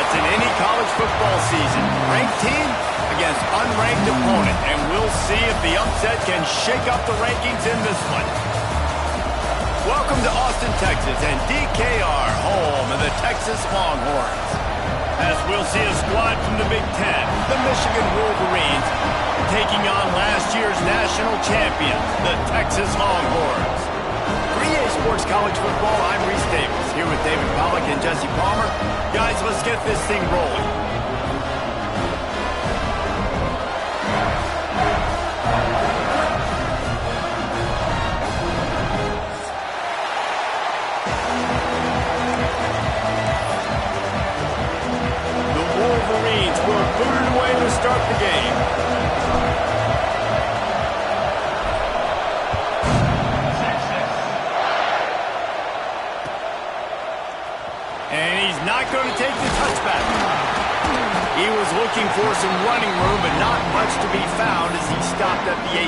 chance in any college football season. Ranked team against unranked opponent, and we'll see if the upset can shake up the rankings in this one. Welcome to Austin, Texas, and DKR, home of the Texas Longhorns. As we'll see a squad from the Big Ten, the Michigan Wolverines, taking on last year's national champion, the Texas Longhorns. 3A Sports College Football, I'm Reese Davis, here with David Pollack and Jesse Palmer. Guys, let's get this thing rolling. The Wolverines were booted away to start the game. And he's not going to take the touchback. He was looking for some running room, but not much to be found as he stopped at the 18.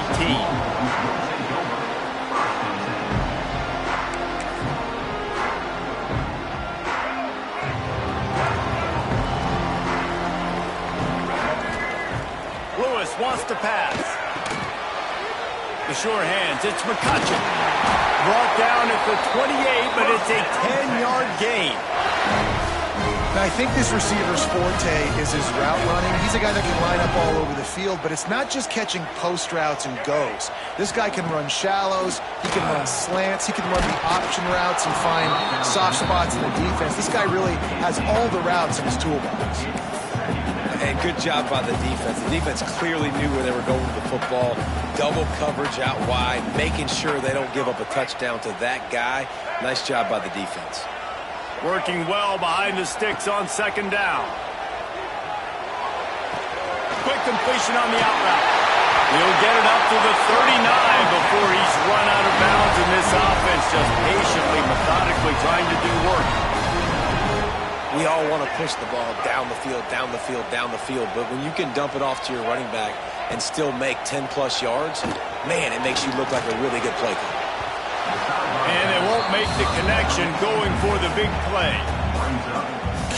Lewis wants to pass. The sure hands, it's McCutcheon. Brought down at the 28, but it's a 10-yard gain. Now, I think this receiver's forte is his route running. He's a guy that can line up all over the field, but it's not just catching post routes and goes. This guy can run shallows, he can run slants, he can run the option routes and find soft spots in the defense. This guy really has all the routes in his toolbox. And good job by the defense. The defense clearly knew where they were going with the football. Double coverage out wide, making sure they don't give up a touchdown to that guy. Nice job by the defense. Working well behind the sticks on second down. Quick completion on the out route. He'll get it up to the 39 before he's run out of bounds, and this offense just patiently, methodically trying to do work. We all want to push the ball down the field, down the field, down the field. But when you can dump it off to your running back and still make 10-plus yards, man, it makes you look like a really good play caller. And they won't make the connection going for the big play.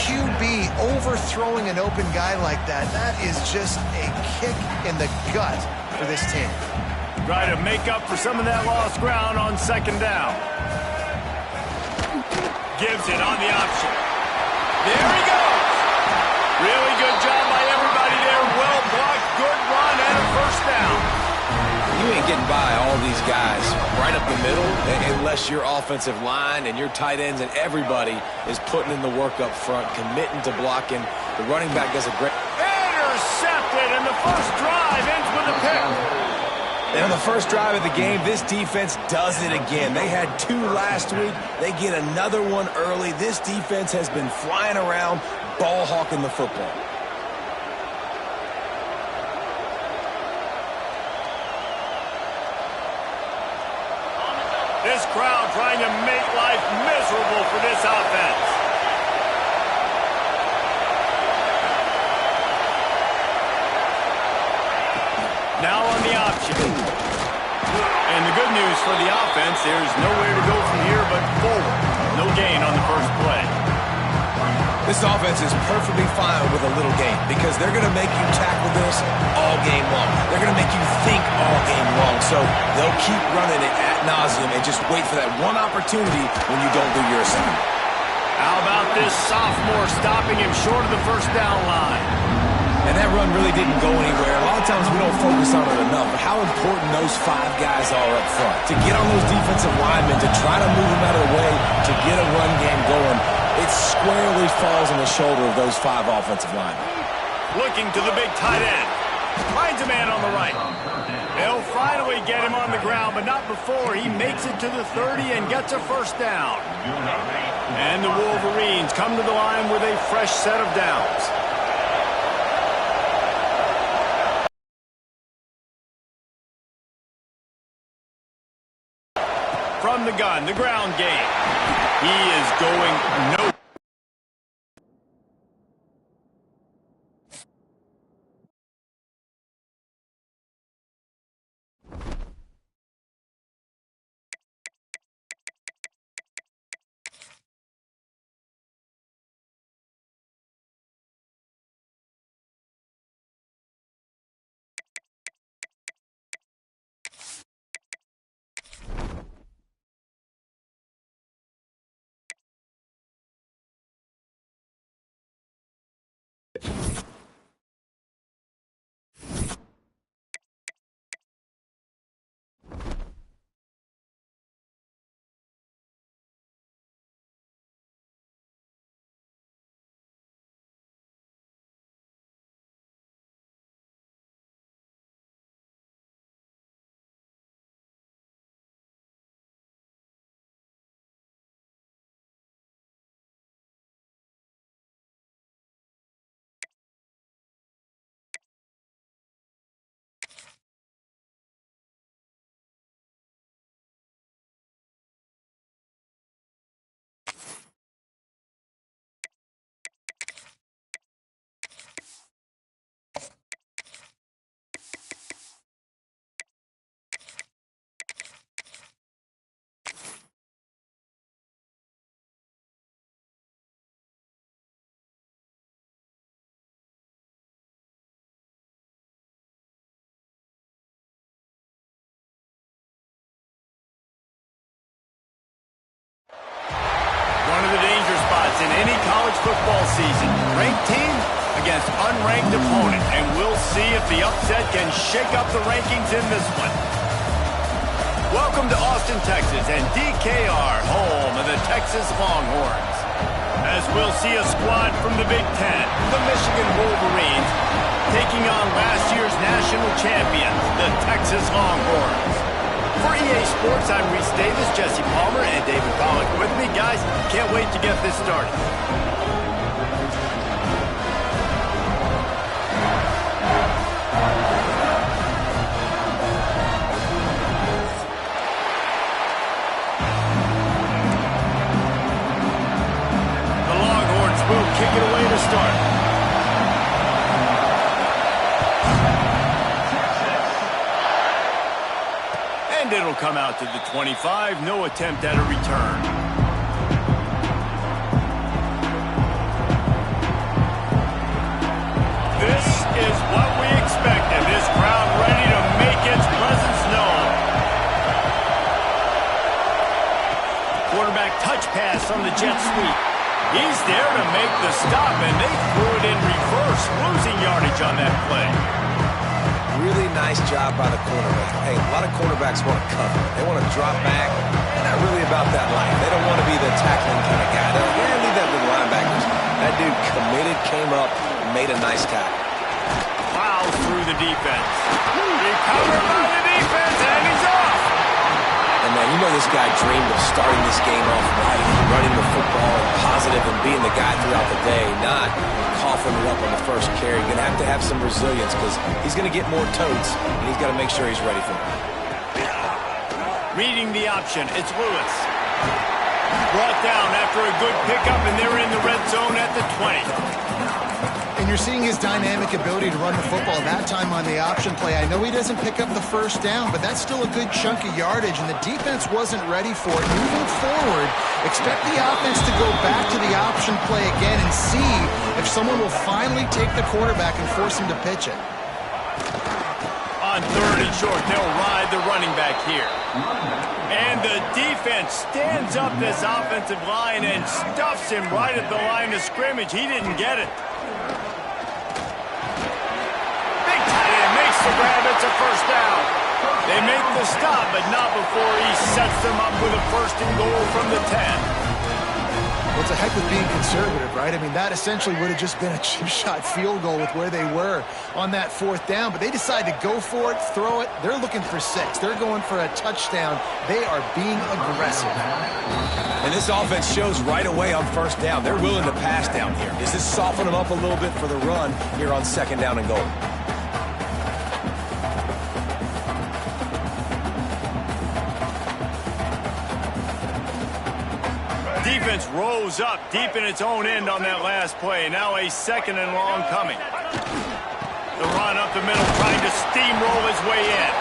QB overthrowing an open guy like that, that is just a kick in the gut for this team. Try to make up for some of that lost ground on second down. Gives it on the option. There he goes. Really good job by everybody there. Well blocked, good run, and a first down. You ain't getting by all these guys right up the middle unless your offensive line and your tight ends and everybody is putting in the work up front, committing to blocking. The running back does a great... Intercepted, and the first drive ends with a pick. And on the first drive of the game, this defense does it again. They had 2 last week. They get another one early. This defense has been flying around, ball hawking the football. This crowd trying to make life miserable for this offense. Now on the option. And the good news for the offense, there's nowhere to go from here but forward. No gain on the first play. This offense is perfectly fine with a little game because they're going to make you tackle this all game long. They're going to make you think all game long. So they'll keep running it ad nauseum and just wait for that one opportunity when you don't do your assignment. How about this sophomore stopping him short of the first down line? And that run really didn't go anywhere. A lot of times we don't focus on it enough, but how important those 5 guys are up front. To get on those defensive linemen, to try to move them out of the way, to get a run game going, it squarely falls on the shoulder of those 5 offensive linemen. Looking to the big tight end. Finds a man on the right. They'll finally get him on the ground, but not before he makes it to the 30 and gets a first down. And the Wolverines come to the line with a fresh set of downs. From the gun, the ground game. He is going no in any college football season. Ranked team against unranked opponent, and we'll see if the upset can shake up the rankings in this one. Welcome to Austin, Texas, and DKR, home of the Texas Longhorns. As we'll see a squad from the Big Ten, the Michigan Wolverines, taking on last year's national champions, the Texas Longhorns. For EA Sports, I'm Reese Davis, Jesse Palmer, and David Pollack with me. Guys, can't wait to get this started. The Longhorns will kick it away to start. And it'll come out to the 25. No attempt at a return. This is what we expected. This crowd ready to make its presence known. Quarterback touch pass from the jet sweep. He's there to make the stop, and they threw it in reverse, losing yardage on that play. Really nice job by the cornerback. Hey, a lot of cornerbacks want to cover. They want to drop back. They're not really about that life. They don't want to be the tackling kind of guy. They'll leave that with linebackers. That dude committed, came up, made a nice tackle. Plows through the defense. Recovered by the defense, and he's off. And man, you know this guy dreamed of starting this game off right, running the football and positive and being the guy throughout the day, not coughing it up on the first carry. You're going to have some resilience because he's going to get more totes, and he's got to make sure he's ready for it. Reading the option, it's Lewis. Brought down after a good pickup, and they're in the red zone at the 20. And you're seeing his dynamic ability to run the football, that time on the option play. I know he doesn't pick up the first down, but that's still a good chunk of yardage, and the defense wasn't ready for it. Moving forward, expect the offense to go back to the option play again and see if someone will finally take the quarterback and force him to pitch it. On third and short, they'll ride the running back here. And the defense stands up this offensive line and stuffs him right at the line of scrimmage. He didn't get it. Big tight end makes the grab. It's a first down. They make the stop, but not before he sets them up with a first and goal from the 10. Well, it's a heck of being conservative, right? I mean, that essentially would have just been a chip shot field goal with where they were on that fourth down, but they decide to go for it, throw it. They're looking for 6. They're going for a touchdown. They are being aggressive. And this offense shows right away on first down. They're willing to pass down here. Does this soften them up a little bit for the run here on second down and goal? Defense rose up deep in its own end on that last play. Now a second and long coming. The run up the middle, trying to steamroll his way in.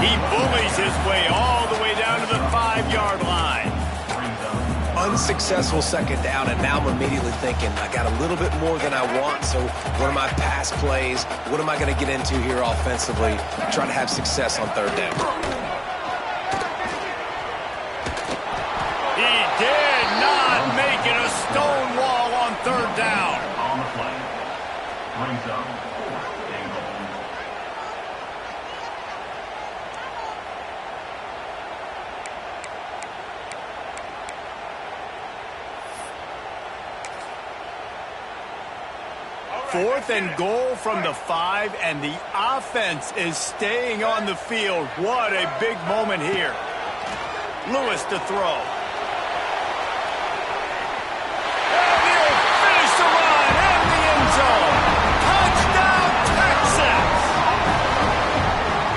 He bullies his way all the way down to the 5-yard line. Unsuccessful second down, and now I'm immediately thinking, I got a little bit more than I want, so what are my pass plays? What am I going to get into here offensively? Try to have success on third down. He did not make it a stone wall on third down. On the play, brings up fourth and goal. Fourth and goal from the 5, and the offense is staying on the field. What a big moment here. Lewis to throw. And he'll finish the run in the end zone. Touchdown, Texas!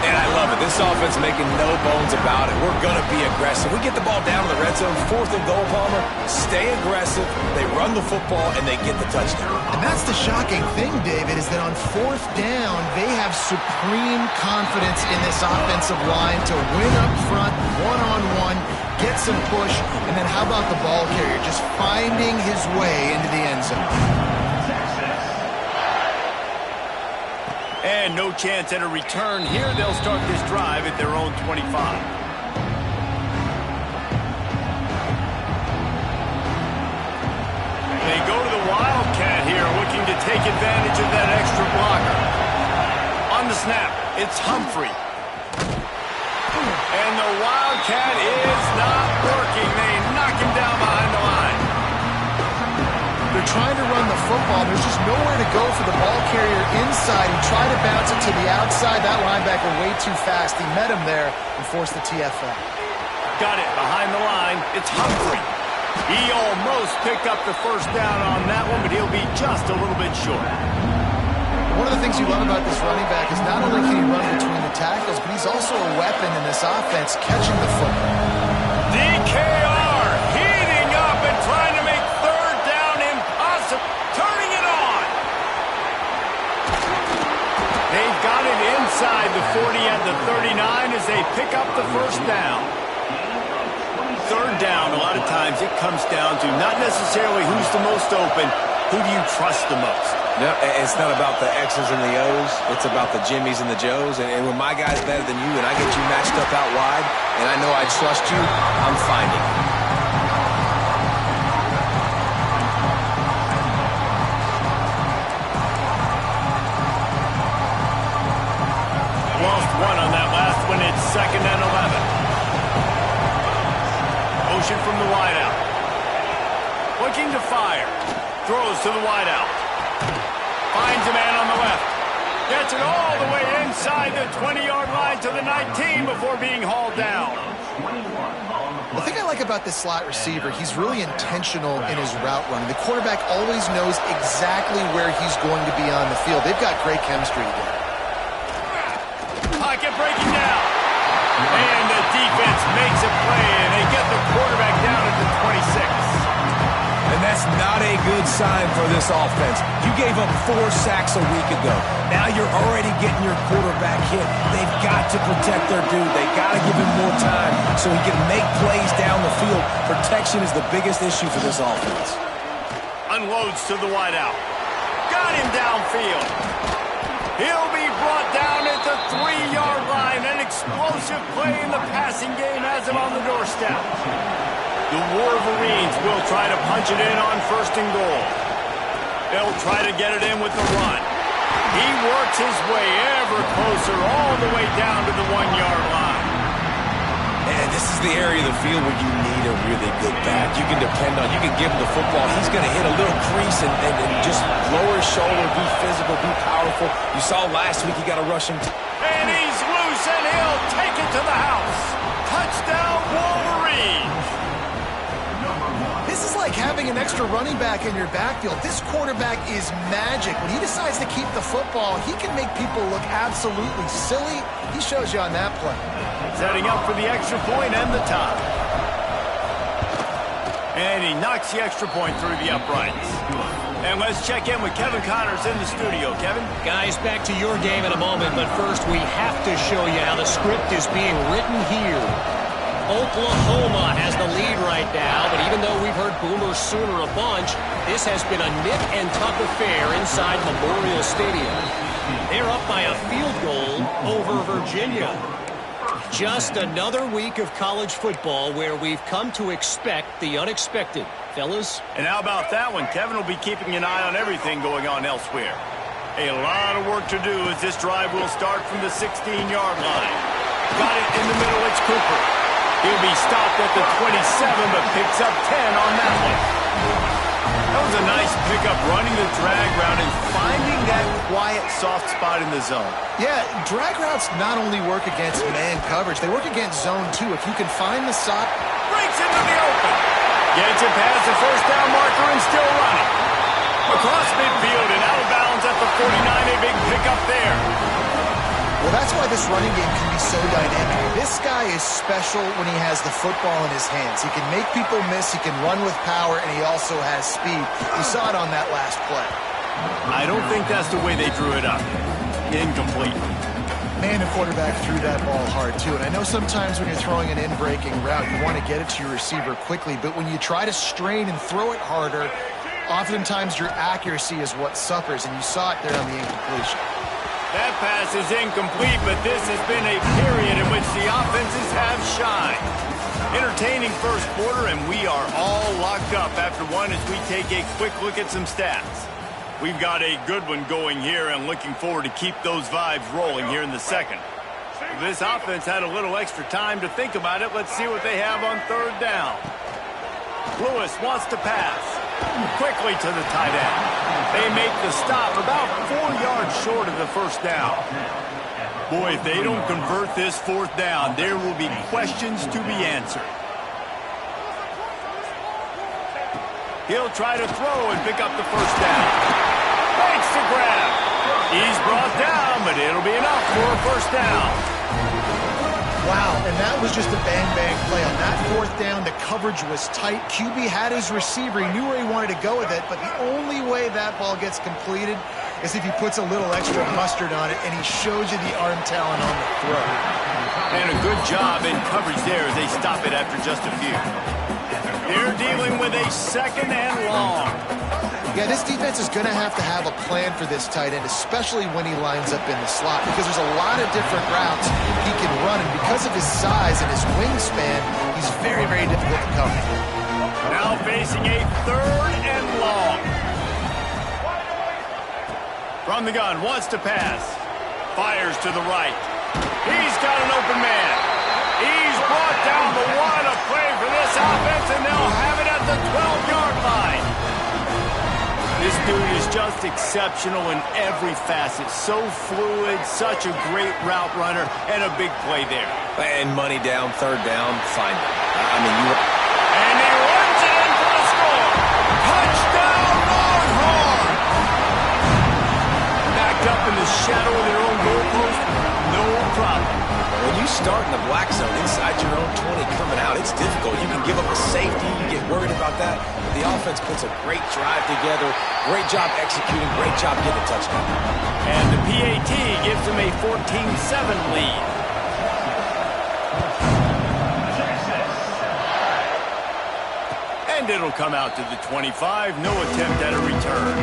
And I love it. This offense making no bones about it. We're going to be aggressive. We get the ball down to the red zone, fourth and goal, Palmer. Stay aggressive. They run the football, and they get the touchdown. And that's the shocking thing, David, is that on fourth down, they have supreme confidence in this offensive line to win up front, one-on-one, get some push, and then how about the ball carrier just finding his way into the end zone? And no chance at a return here. They'll start this drive at their own 25. go to the Wildcat here, looking to take advantage of that extra blocker. On the snap, it's Humphrey. And the Wildcat is not working. They knock him down behind the line. They're trying to run the football. There's just nowhere to go for the ball carrier inside. He tried to bounce it to the outside. That linebacker way too fast. He met him there and forced the TFL. Got it behind the line. It's Humphrey. He almost picked up the first down on that one, but he'll be just a little bit short. One of the things you love about this running back is not only can he run between the tackles, but he's also a weapon in this offense catching the football. DKR heating up and trying to make third down impossible. Turning it on. They've got it inside the 40 and the 39 as they pick up the first down. Third down, a lot of times it comes down to not necessarily who's the most open, who do you trust the most? No, it's not about the X's and the O's. It's about the Jimmys and the Joes. And when my guy's better than you and I get you matched up out wide and I know I trust you, I'm finding it. Lost one on that last one. It's 2nd and 11. Motion from the wideout. Looking to fire. Throws to the wideout. Finds a man on the left. Gets it all the way inside the 20-yard line to the 19 before being hauled down. The thing I like about this slot receiver, he's really intentional in his route running. The quarterback always knows exactly where he's going to be on the field. They've got great chemistry together. Pocket breaking down. And the defense makes a play, and they get the quarterback down at the 26. And that's not a good sign for this offense. You gave up 4 sacks a week ago. Now you're already getting your quarterback hit. They've got to protect their dude. They've got to give him more time so he can make plays down the field. Protection is the biggest issue for this offense. Unloads to the wideout. Got him downfield. He'll be brought down at the 3-yard line. An explosive play in the passing game has him on the doorstep. The Wolverines will try to punch it in on 1st and goal. They'll try to get it in with the run. He works his way ever closer all the way down to the 1-yard line. And this is the area of the field where you need a really good back. You can depend on, you can give him the football. He's going to hit a little crease and just lower his shoulder, be physical, be powerful. You saw last week he got a rushing. And he's loose and he'll take it to the house. Touchdown Wolverines. This is like having an extra running back in your backfield. This quarterback is magic. When he decides to keep the football, he can make people look absolutely silly. He shows you on that play. Setting up for the extra point and the tie. And he knocks the extra point through the uprights. And let's check in with Kevin Connors in the studio. Kevin? Guys, back to your game in a moment, but first we have to show you how the script is being written here. Oklahoma has the lead right now, but even though we've heard Boomer Sooner a bunch, this has been a nip and tuck affair inside Memorial Stadium. They're up by a field goal over Virginia. Just another week of college football where we've come to expect the unexpected. Fellas? And how about that one? Kevin will be keeping an eye on everything going on elsewhere. A lot of work to do as this drive will start from the 16-yard line. Got it in the middle, it's Cooper. He'll be stopped at the 27, but picks up 10 on that one. That was a nice pickup, running the drag route and finding that quiet, soft spot in the zone. Yeah, drag routes not only work against man coverage, they work against zone too. If you can find the sock. Breaks into the open. Gets it past the first down marker and still running. Across midfield and out of bounds at the 49, a big pickup there. Well, that's why this running game can be so dynamic. This guy is special when he has the football in his hands. He can make people miss, he can run with power, and he also has speed. You saw it on that last play. I don't think that's the way they drew it up. Incomplete. Man, the quarterback threw that ball hard, too. And I know sometimes when you're throwing an in-breaking route, you want to get it to your receiver quickly. But when you try to strain and throw it harder, oftentimes your accuracy is what suffers. And you saw it there on the incompletion. That pass is incomplete, but this has been a period in which the offenses have shined. entertaining first quarter, and we are all locked up after one as we take a quick look at some stats. We've got a good one going here and looking forward to keep those vibes rolling here in the second. This offense had a little extra time to think about it. Let's see what they have on third down. Lewis wants to pass. Quickly to the tight end. They make the stop about 4 yards short of the first down. Boy, if they don't convert this fourth down, there will be questions to be answered. He'll try to throw and pick up the first down. Makes the grab. He's brought down, but it'll be enough for a first down. Wow, and that was just a bang-bang play. On that fourth down, the coverage was tight. QB had his receiver. He knew where he wanted to go with it, but the only way that ball gets completed is if he puts a little extra mustard on it, and he shows you the arm talent on the throw. And a good job in coverage there as they stop it after just a few. They're dealing with a second and long. Yeah, this defense is going to have a plan for this tight end, especially when he lines up in the slot, because there's a lot of different routes he can run, and because of his size and his wingspan, he's very, very difficult to cover. Now facing a third and long. From the gun, wants to pass. Fires to the right. He's got an open man. He's brought down the one. A play for this offense, and they'll have it at the 12-yard line. This dude is just exceptional in every facet. So fluid, such a great route runner, and a big play there. And money down, third down, find it. I mean, And he runs it in for the score. Touchdown, Longhorn! Backed up in the shadow of their own goalpost, no problem. when you start in the black zone inside your own 20 coming out, it's difficult. You can give up a safety, you get worried about that. But the offense puts a great drive together, great job executing, great job getting a touchdown. And the PAT gives them a 14-7 lead. And it'll come out to the 25. No attempt at a return.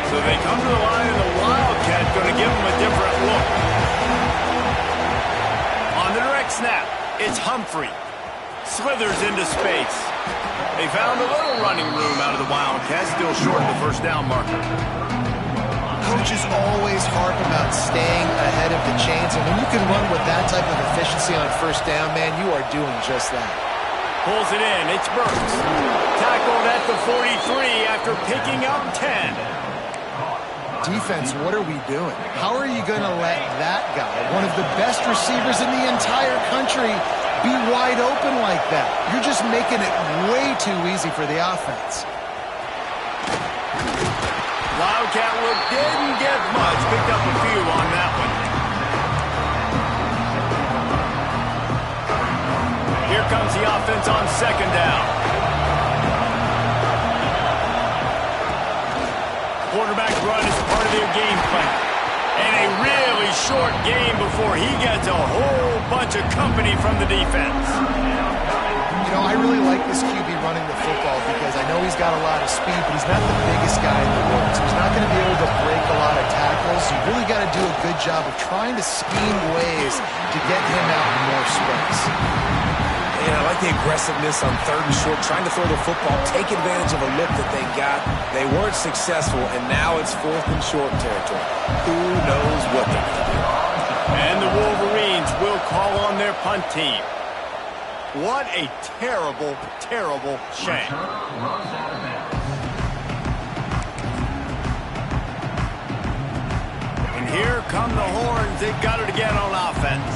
So they come to the line, and the Wildcat going to give them a different look. On the direct snap, it's Humphrey. Slithers into space. They found a little running room out of the Wildcat, still short of the first down marker. Coaches always harp about staying ahead of the chains, and when you can run with that type of efficiency on first down, man, you are doing just that. Pulls it in, it's Burks. Tackled at the 43 after picking up 10. Defense, what are we doing? How are you going to let that guy, one of the best receivers in the entire country, be wide open like that? You're just making it way too easy for the offense. Wildcat look didn't get much. Picked up a few on that one. Here comes the offense on second down. Quarterback run is part of their game plan. And a really short game before he gets a whole bunch of company from the defense. You know, I really like this QB running the football because I know he's got a lot of speed, but he's not the biggest guy in the world. So he's not going to be able to break a lot of tackles. You really got to do a good job of trying to scheme ways to get him out in more space. And I like the aggressiveness on third and short, trying to throw the football, take advantage of a look that they got. They weren't successful, and now it's fourth and short territory. Who knows what they're going to do? And the Wolverines will call on their punt team. What a terrible, terrible shame. And here come the Horns. They've got it again on offense.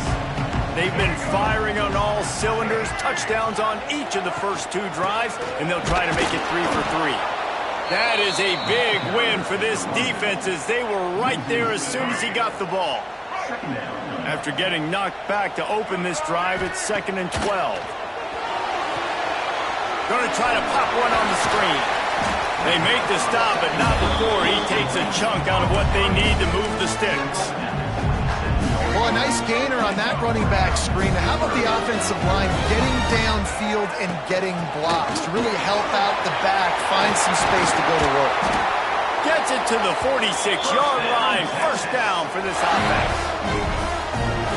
They've been firing on all cylinders, touchdowns on each of the first two drives, and they'll try to make it 3 for 3. That is a big win for this defense as they were right there as soon as he got the ball. After getting knocked back to open this drive, it's 2nd and 12. Going to try to pop one on the screen. They make the stop, but not before he takes a chunk out of what they need to move the sticks. Well, a nice gainer on that running back screen. How about the offensive line getting downfield and getting blocks to really help out the back, find some space to go to work? Gets it to the 46-yard line. First down for this offense.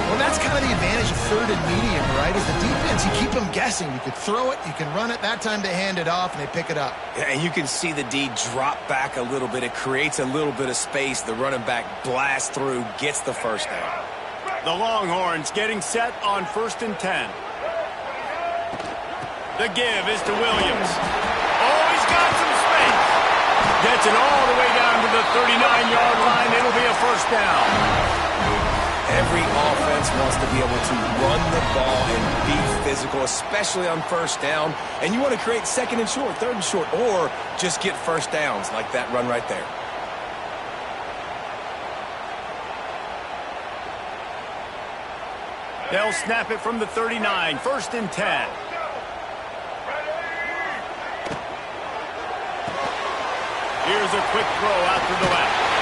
Well, that's kind of the advantage of third and medium, right? Is the defense, you keep them guessing. You could throw it, you can run it. That time they hand it off, and they pick it up. Yeah, and you can see the D drop back a little bit. It creates a little bit of space. The running back blasts through, gets the first down. The Longhorns getting set on 1st and 10. The give is to Williams. Oh, he's got some space. Gets it all the way down to the 39-yard line. It'll be a first down. Every offense wants to be able to run the ball and be physical, especially on first down. And you want to create second and short, third and short, or just get first downs like that run right there. They'll snap it from the 39, 1st and 10. Here's a quick throw out to the left.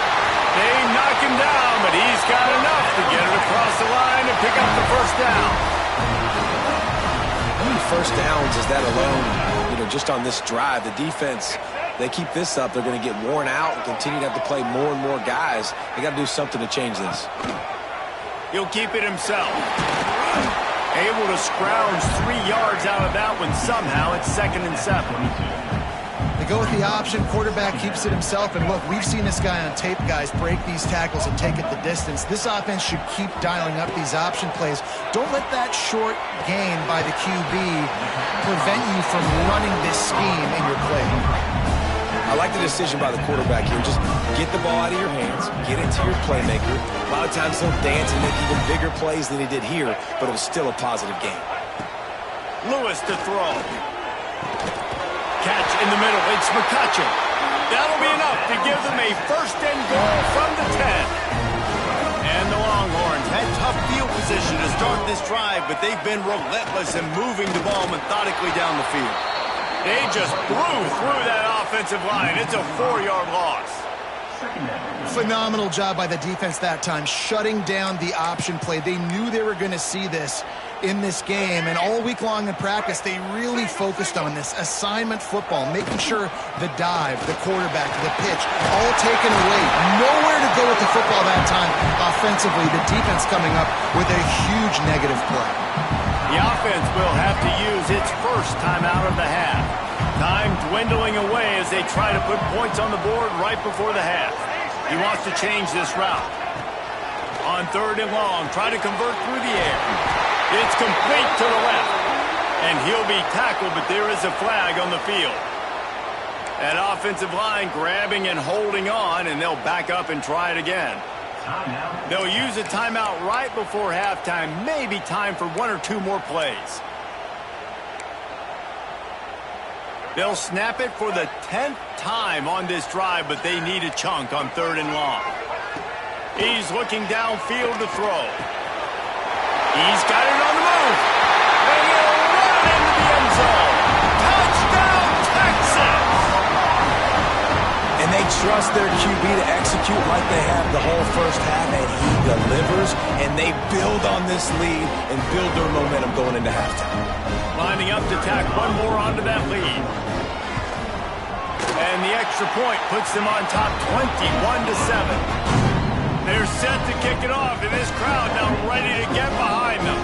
They knock him down, but he's got enough to get it across the line and pick up the first down. How many first downs is that alone? You know, just on this drive, the defense, they keep this up, they're going to get worn out and continue to have to play more and more guys. They got to do something to change this. He'll keep it himself. Able to scrounge 3 yards out of that one somehow. It's 2nd and 7. They go with the option. Quarterback keeps it himself. And look, we've seen this guy on tape, guys, break these tackles and take it the distance. This offense should keep dialing up these option plays. Don't let that short gain by the QB prevent you from running this scheme in your play. I like the decision by the quarterback here. Just get the ball out of your hands, get it to your playmaker. A lot of times he'll dance and make even bigger plays than he did here, but it was still a positive game. Lewis to throw. Catch in the middle. It's McCutcheon. That'll be enough to give them a 1st and goal from the 10. And the Longhorns had tough field position to start this drive, but they've been relentless in moving the ball methodically down the field. They just blew through that offensive line. It's a 4-yard loss. Phenomenal job by the defense that time, shutting down the option play. They knew they were going to see this in this game, and all week long in practice, they really focused on this assignment football, making sure the dive, the quarterback, the pitch, all taken away. Nowhere to go with the football that time offensively. The defense coming up with a huge negative play. The offense will have to use its first timeout of the half. Time dwindling away as they try to put points on the board right before the half. He wants to change this route. On 3rd and long, try to convert through the air. It's complete to the left. And he'll be tackled, but there is a flag on the field. That offensive line grabbing and holding on, and they'll back up and try it again. They'll use a timeout right before halftime. Maybe time for 1 or 2 more plays. They'll snap it for the 10th time on this drive, but they need a chunk on 3rd and long. He's looking downfield to throw. He's got it on the move. And he'll run into the end zone. Touchdown, Texas! And they trust their QB to execute like they have the whole first half, and he delivers, and they build on this lead and build their momentum going into halftime. Lining up to tack one more onto that lead. And the extra point puts them on top 21-7. They're set to kick it off, and this crowd now ready to get behind them.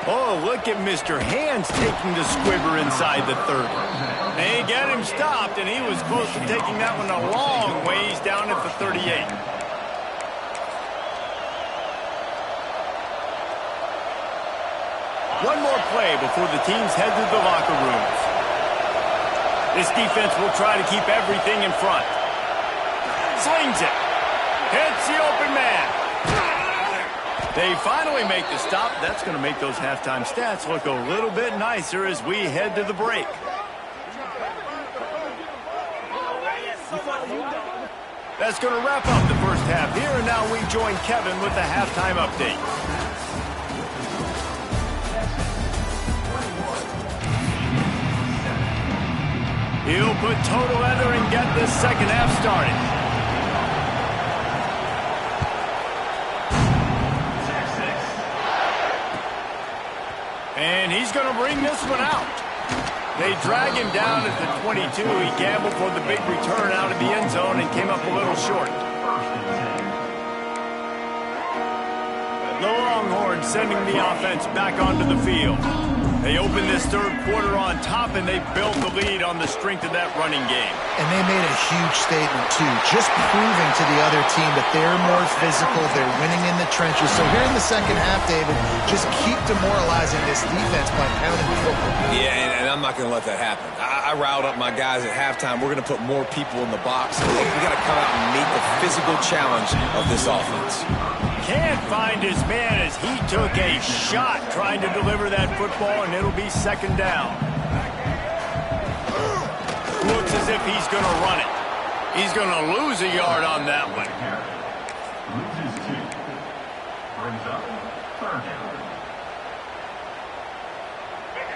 Oh, look at Mr. Hands taking the squibber inside the 30. They get him stopped, and he was close to taking that one a long ways down at the 38. One more play before the teams head to the locker rooms. This defense will try to keep everything in front. Slings it. Hits the open man. They finally make the stop. That's going to make those halftime stats look a little bit nicer as we head to the break. That's going to wrap up the first half here, and now we join Kevin with the halftime update. He'll put total leather and get this second half started. And he's going to bring this one out. They drag him down at the 22. He gambled for the big return out of the end zone and came up a little short. The Longhorns sending the offense back onto the field. They open this third quarter on top, and they build the lead on the strength of that running game. And they made a huge statement, too, just proving to the other team that they're more physical, they're winning in the trenches. So here in the second half, David, just keep demoralizing this defense by pounding the football. Yeah, and I'm not going to let that happen. I riled up my guys at halftime. We're going to put more people in the box. We got to come out and meet the physical challenge of this offense. Can't find his man as he took a shot trying to deliver that football, and it'll be second down. Looks as if he's going to run it. He's going to lose a yard on that one. Loses 2. Brings up third down.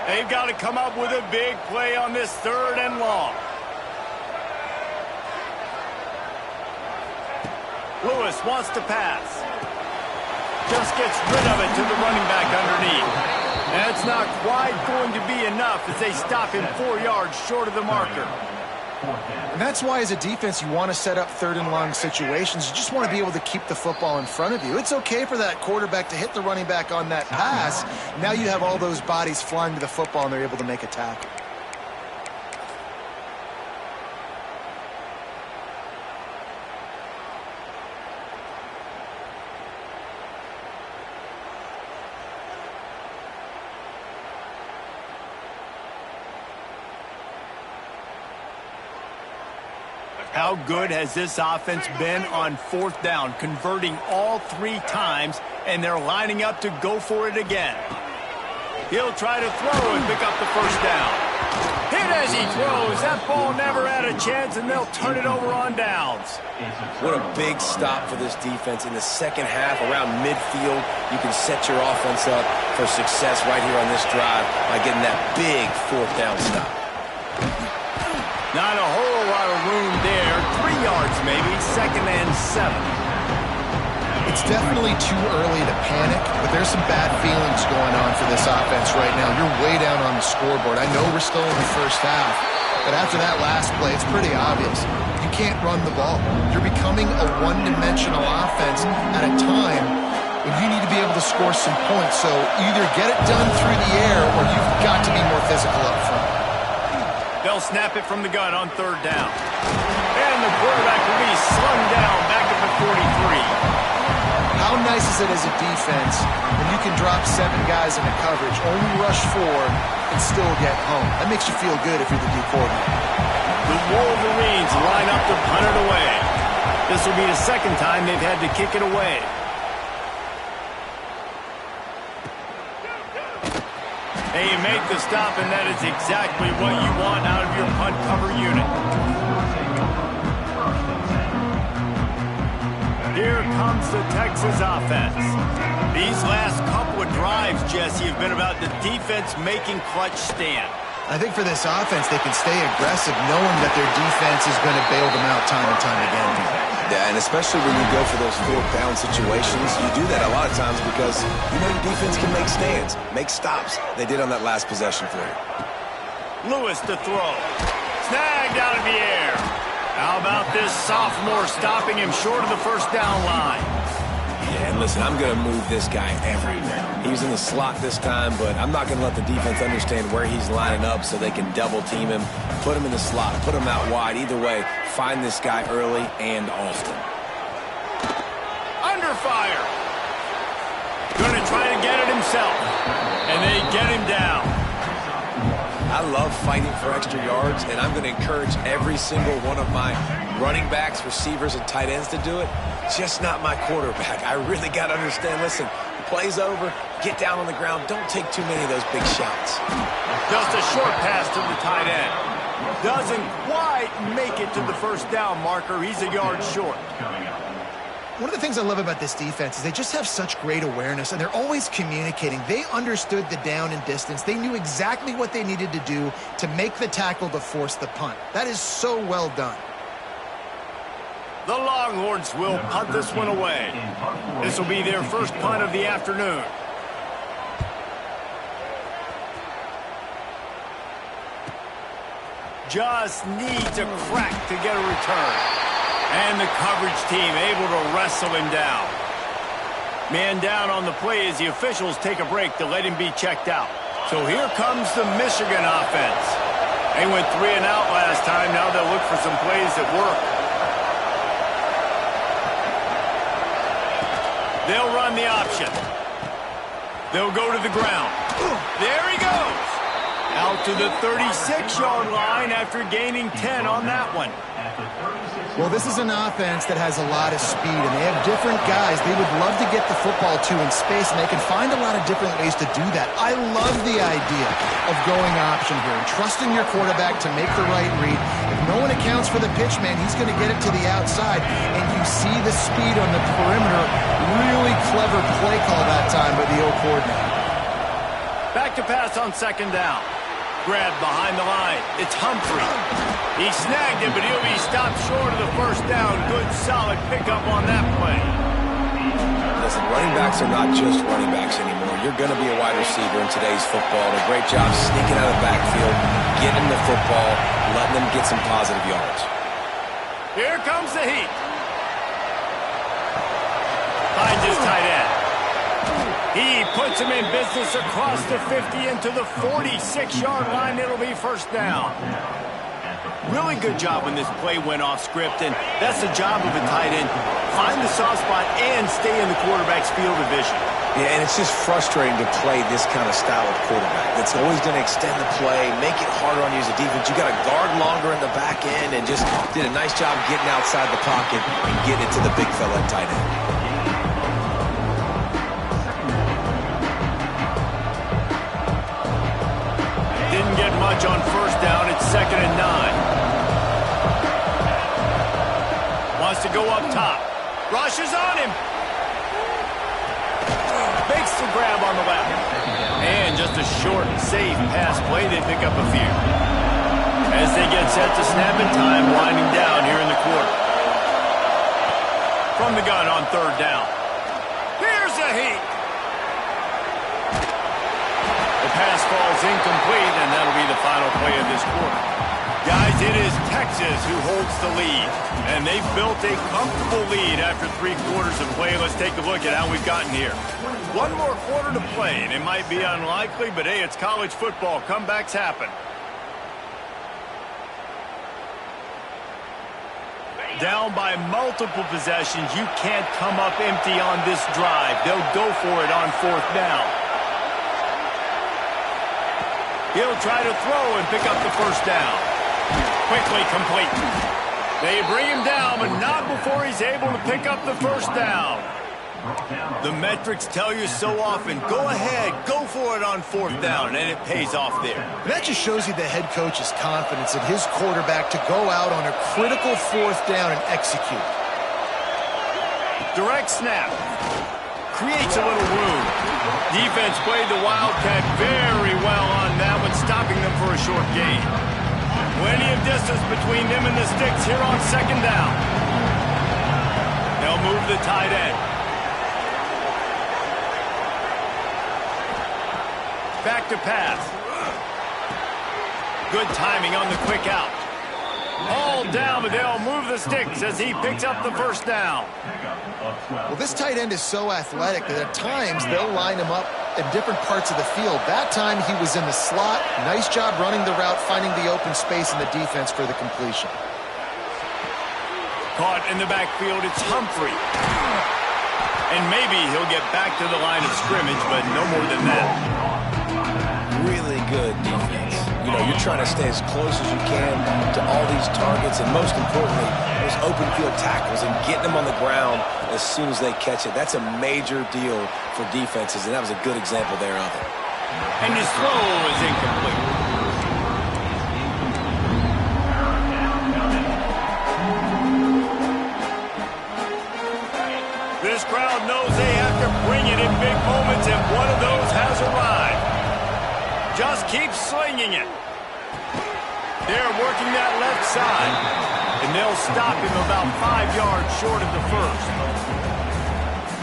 They've got to come up with a big play on this third and long. Lewis wants to pass. Just gets rid of it to the running back underneath. That's not quite going to be enough as they stop him 4 yards short of the marker. And that's why as a defense you want to set up third and long situations. You just want to be able to keep the football in front of you. It's okay for that quarterback to hit the running back on that pass. Now you have all those bodies flying to the football and they're able to make a tackle. How good has this offense been on fourth down, converting all 3 times, and they're lining up to go for it again. He'll try to throw and pick up the first down. Hit as he throws. That ball never had a chance, and they'll turn it over on downs. What a big stop for this defense in the second half around midfield. You can set your offense up for success right here on this drive by getting that big fourth down stop. Not a whole lot of room there. 3 yards maybe, second and 7. It's definitely too early to panic, but there's some bad feelings going on for this offense right now. You're way down on the scoreboard. I know we're still in the first half, but after that last play, it's pretty obvious. You can't run the ball. You're becoming a one-dimensional offense at a time when you need to be able to score some points. So either get it done through the air or you've got to be more physical up front. They'll snap it from the gun on third down. And the quarterback will be slung down back at the 43. How nice is it as a defense when you can drop 7 guys into coverage, only rush 4, and still get home? That makes you feel good if you're the D coordinator. The Wolverines line up to punt it away. This will be the second time they've had to kick it away. And you make the stop, and that is exactly what you want out of your punt cover unit. Here comes the Texas offense. These last couple of drives, Jesse, have been about the defense making clutch stand. I think for this offense, they can stay aggressive knowing that their defense is going to bail them out time and time again. Yeah, and especially when you go for those fourth down situations, you do that a lot of times because you know your defense can make stands, make stops. They did on that last possession for you. Lewis to throw. Snagged out of the air. How about this sophomore stopping him short of the first down line? Yeah, and listen, I'm going to move this guy everywhere. He was in the slot this time, but I'm not going to let the defense understand where he's lining up so they can double team him, put him in the slot, put him out wide. Either way, find this guy early and often. Under fire. Going to try to get it himself, and they get him down. I love fighting for extra yards, and I'm going to encourage every single one of my running backs, receivers, and tight ends to do it. Just not my quarterback. I really got to understand, listen, the play's over, get down on the ground, don't take too many of those big shots. Just a short pass to the tight end. Doesn't quite make it to the first down marker. He's a yard short. One of the things I love about this defense is they just have such great awareness, and they're always communicating. They understood the down and distance. They knew exactly what they needed to do to make the tackle to force the punt. That is so well done. The Longhorns will punt this one away. This will be their first punt of the afternoon. Just needs a crack to get a return. And the coverage team able to wrestle him down. Man down on the play as the officials take a break to let him be checked out. So here comes the Michigan offense. They went 3 and out last time. Now they'll look for some plays that work. They'll run the option. They'll go to the ground. There he goes. Out to the 36-yard line after gaining 10 on that one. Well, this is an offense that has a lot of speed, and they have different guys they would love to get the football to in space, and they can find a lot of different ways to do that. I love the idea of going option here and trusting your quarterback to make the right read. If no one accounts for the pitch, man, he's going to get it to the outside, and you see the speed on the perimeter. Really clever play call that time by the O coordinator. Back to pass on second down. Grabbed behind the line. It's Humphrey. He snagged it, but he'll be stopped short of the first down. Good, solid pickup on that play. Listen, running backs are not just running backs anymore. You're going to be a wide receiver in today's football. And a great job sneaking out of the backfield, getting the football, letting them get some positive yards. Here comes the heat. Finds his tight end. He puts him in business across the 50 into the 46-yard line. It'll be first down. Really good job when this play went off script, and that's the job of a tight end. Find the soft spot and stay in the quarterback's field of vision. Yeah, and it's just frustrating to play this kind of style of quarterback. That's always going to extend the play, make it harder on you as a defense. You got to guard longer in the back end, and just did a nice job getting outside the pocket and getting it to the big fella at tight end. Didn't get much on first down. It's 2nd and 9. Wants to go up top. Rushes on him. Makes the grab on the left. And just a short, safe pass play. They pick up a few. As they get set to snap it, time winding down here in the quarter. From the gun on third down. Here's the heat. The pass falls incomplete, and that'll be the final play of this quarter. Guys, it is Texas who holds the lead, and they've built a comfortable lead after 3 quarters of play. Let's take a look at how we've gotten here. 1 more quarter to play, and it might be unlikely, but hey, it's college football. Comebacks happen. Down by multiple possessions, you can't come up empty on this drive. They'll go for it on 4th down. He'll try to throw and pick up the first down. Quickly complete. They bring him down, but not before he's able to pick up the first down. The metrics tell you so often, go ahead, go for it on 4th down, and it pays off there. That just shows you the head coach's confidence in his quarterback to go out on a critical 4th down and execute. Direct snap. Creates a little room. Defense played the Wildcat very well on that one, stopping them for a short gain. Plenty of distance between them and the sticks here on 2nd down. They'll move the tight end. Back to pass. Good timing on the quick out. All down, but they'll move the sticks as he picks up the first down. Well, this tight end is so athletic that at times they'll line him up in different parts of the field. That time he was in the slot. Nice job running the route, finding the open space in the defense for the completion. Caught in the backfield, it's Humphrey. And maybe he'll get back to the line of scrimmage, but no more than that. Really good defense. You know, you're trying to stay as close as you can to all these targets, and most importantly, those open field tackles and getting them on the ground as soon as they catch it. That's a major deal for defenses, and that was a good example there of it. And his throw is incomplete. This crowd knows they have to bring it in big moments, and one of those has arrived. Just keep slinging it. They're working that left side, and they'll stop him about 5 yards short of the first.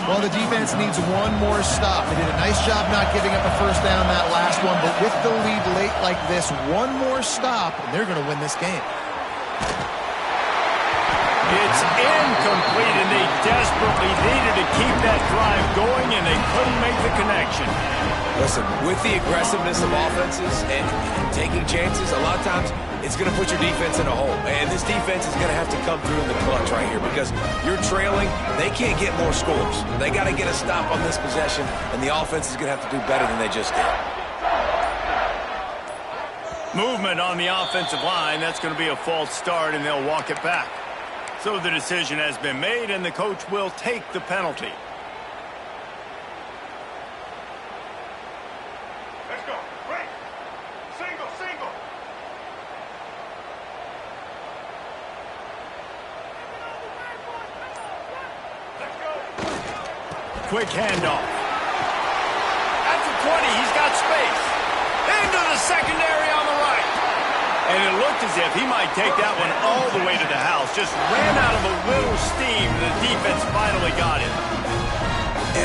Well, the defense needs one more stop. They did a nice job not giving up a first down that last one, but with the lead late like this, one more stop, and they're going to win this game. It's incomplete, and they desperately needed to keep that drive going, and they couldn't make the connection. Listen, with the aggressiveness of offenses and taking chances, a lot of times it's going to put your defense in a hole. And this defense is going to have to come through in the clutch right here because you're trailing. They can't get more scores. They got to get a stop on this possession, and the offense is going to have to do better than they just did. Movement on the offensive line. That's going to be a false start, and they'll walk it back. So the decision has been made, and the coach will take the penalty. Let's go. Break. Single, single. Let's go. Quick handoff. At the 20, he's got space. Into the secondary on the right. And it looked as if he might take that one all the way to the house. Just ran out of a little steam. The defense finally got him.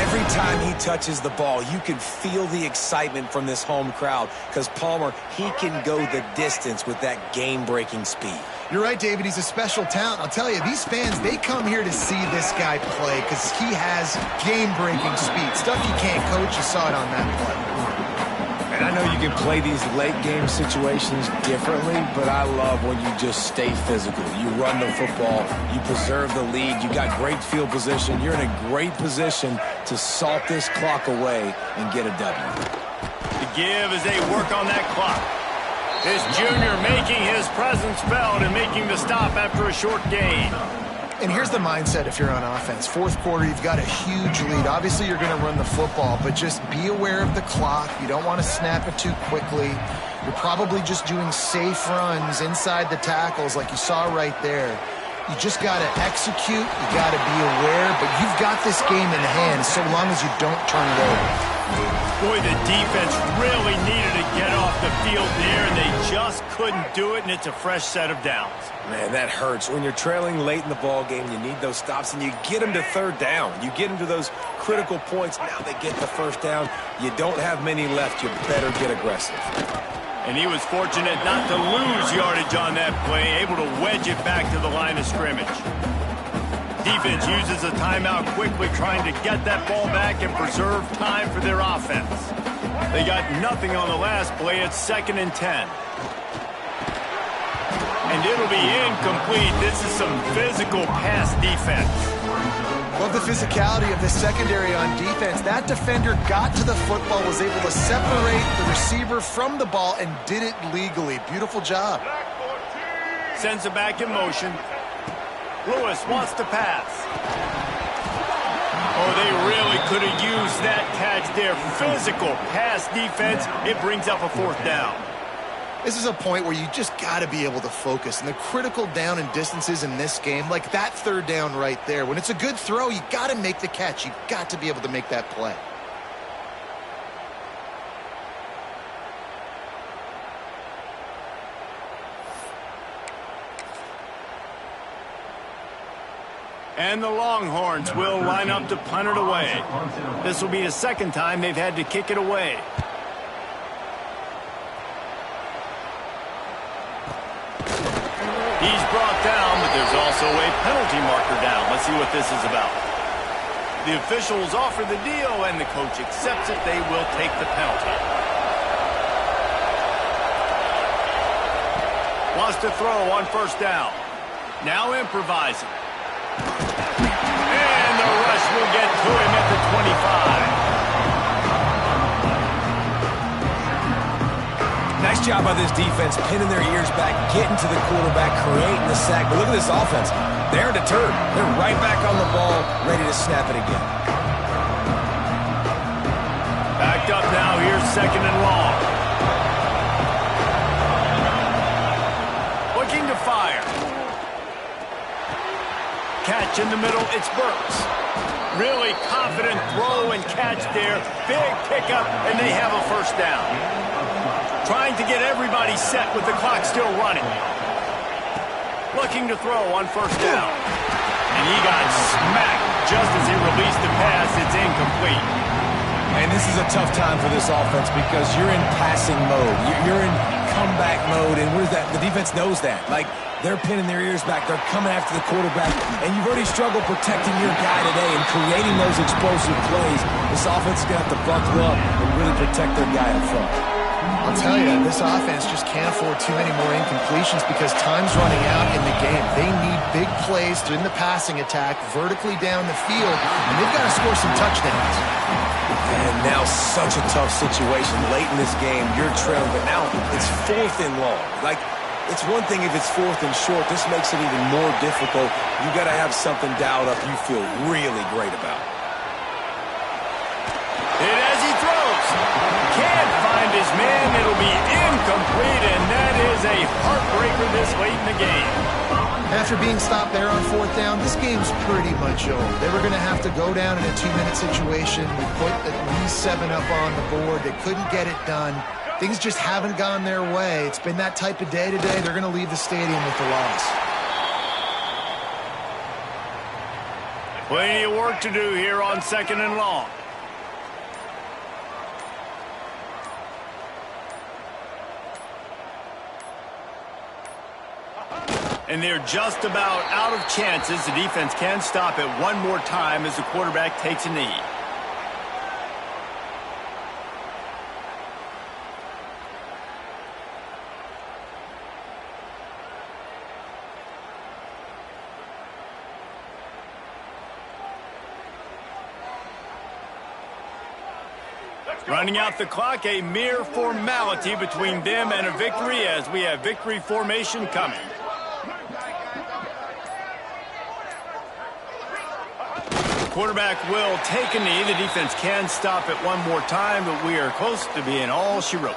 Every time he touches the ball, you can feel the excitement from this home crowd because Palmer, he can go the distance with that game-breaking speed. You're right, David. He's a special talent. I'll tell you, these fans, they come here to see this guy play because he has game-breaking speed. Stuff you can't coach. You saw it on that play. And I know you can play these late-game situations differently, but I love when you just stay physical. You run the football, you preserve the lead, you got great field position. You're in a great position to salt this clock away and get a W. The give as they work on that clock. This junior making his presence felt and making the stop after a short gain. And here's the mindset if you're on offense. Fourth quarter, you've got a huge lead. Obviously, you're going to run the football, but just be aware of the clock. You don't want to snap it too quickly. You're probably just doing safe runs inside the tackles like you saw right there. You just got to execute. You got to be aware, but you've got this game in hand so long as you don't turn it over. Boy, the defense really needed to get off the field there, and they just couldn't do it, and it's a fresh set of downs. Man, that hurts. When you're trailing late in the ball game, you need those stops, and you get them to third down. You get them to those critical points. Now they get the first down. You don't have many left. You better get aggressive. And he was fortunate not to lose yardage on that play, able to wedge it back to the line of scrimmage. Defense uses a timeout quickly, trying to get that ball back and preserve time for their offense. They got nothing on the last play. It's 2nd and 10. And it'll be incomplete. This is some physical pass defense. Love the physicality of the secondary on defense. That defender got to the football, was able to separate the receiver from the ball, and did it legally. Beautiful job. Sends it back in motion. Lewis wants to pass. Oh, they really could have used that catch there. Physical pass defense. It brings up a 4th down. This is a point where you just got to be able to focus. And the critical down and distances in this game, like that 3rd down right there, when it's a good throw, you got to make the catch. You got to be able to make that play. And the Longhorns will line up to punt it away. This will be the 2nd time they've had to kick it away. He's brought down, but there's also a penalty marker down. Let's see what this is about. The officials offer the deal, and the coach accepts it. They will take the penalty. Wants to throw on 1st down. Now improvising. And the rush will get to him at the 25. Nice job by this defense, pinning their ears back, getting to the quarterback, creating the sack. But look at this offense. They're deterred. They're right back on the ball, ready to snap it again. Backed up now. Here's 2nd and long. Looking to fire. Catch in the middle, it's Burks. Really confident throw and catch there. Big pickup, and they have a 1st down. Trying to get everybody set with the clock still running. Looking to throw on 1st down. And he got smacked just as he released the pass. It's incomplete. And this is a tough time for this offense because you're in passing mode. You're in comeback mode, and where's that? The defense knows that. Like, they're pinning their ears back. They're coming after the quarterback, and you've already struggled protecting your guy today and creating those explosive plays. This offense is going to have to buckle up and really protect their guy in front. I'll tell you, this offense just can't afford too many more incompletions because time's running out in the game. They need big plays in the passing attack, vertically down the field, and they've got to score some touchdowns. And now such a tough situation late in this game. You're trailing, but now it's 4th and long. Like, it's one thing if it's 4th and short. This makes it even more difficult. You got to have something dialed up you feel really great about. And as he throws, can't find his man. It'll be incomplete, and that is a heartbreaker this late in the game. After being stopped there on 4th down, this game's pretty much over. They were going to have to go down in a 2-minute situation. We put at least 7 up on the board. They couldn't get it done. Things just haven't gone their way. It's been that type of day today. They're going to leave the stadium with the loss. Plenty of work to do here on 2nd and long. And they're just about out of chances. The defense can stop it one more time as the quarterback takes a knee. Running out the clock, a mere formality between them and a victory as we have victory formation coming. Quarterback will take a knee. The defense can stop it one more time, but we are close to being all she wrote.